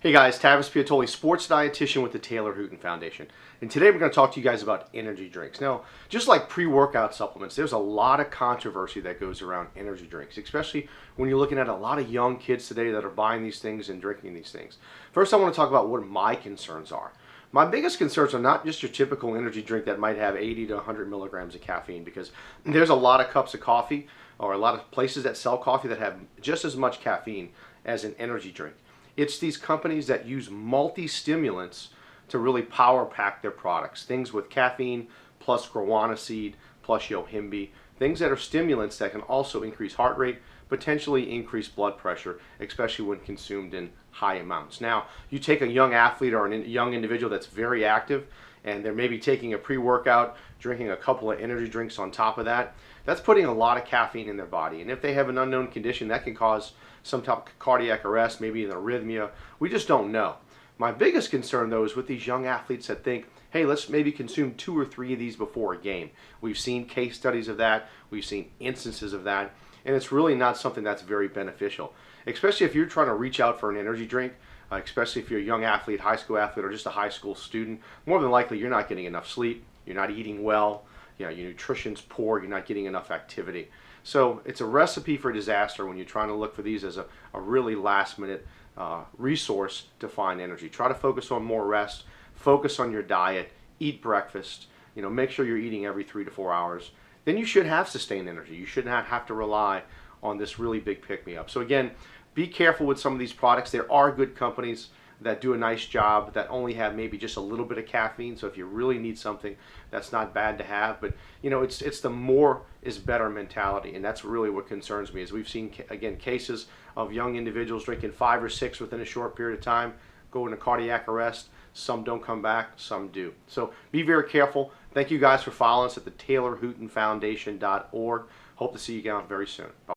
Hey guys, Tavis Piatoli, sports dietitian with the Taylor Hooten Foundation. And today we're going to talk to you guys about energy drinks. Now, just like pre-workout supplements, there's a lot of controversy that goes around energy drinks, especially when you're looking at a lot of young kids today that are buying these things and drinking these things. First, I want to talk about what my concerns are. My biggest concerns are not just your typical energy drink that might have 80 to 100 milligrams of caffeine, because there's a lot of cups of coffee or a lot of places that sell coffee that have just as much caffeine as an energy drink. It's these companies that use multi-stimulants to really power pack their products. Things with caffeine plus guarana seed plus yohimbe. Things that are stimulants that can also increase heart rate, potentially increase blood pressure, especially when consumed in high amounts. Now, you take a young athlete or a young individual that's very active and they're maybe taking a pre-workout, drinking a couple of energy drinks on top of that. That's putting a lot of caffeine in their body. And if they have an unknown condition, that can cause some type of cardiac arrest, maybe an arrhythmia. We just don't know. My biggest concern, though, is with these young athletes that think, hey, let's maybe consume 2 or 3 of these before a game. We've seen case studies of that. We've seen instances of that. And it's really not something that's very beneficial, especially if you're trying to reach out for an energy drink. Especially if you're a young athlete, high school athlete, or just a high school student. More than likely, you're not getting enough sleep, you're not eating well, your nutrition's poor, you're not getting enough activity. So it's a recipe for disaster when you're trying to look for these as a really last-minute resource to find energy. Try to focus on more rest, focus on your diet, eat breakfast, make sure you're eating every 3 to 4 hours. Then you should have sustained energy. You should not have to rely on this really big pick-me-up. So again, be careful with some of these products. There are good companies that do a nice job that only have maybe just a little bit of caffeine. So if you really need something, that's not bad to have. But it's the more is better mentality, and that's really what concerns me. Is we've seen again cases of young individuals drinking 5 or 6 within a short period of time, go into cardiac arrest. Some don't come back, some do. So be very careful. Thank you guys for following us at the TaylorHootenFoundation.org. Hope to see you again very soon. Bye.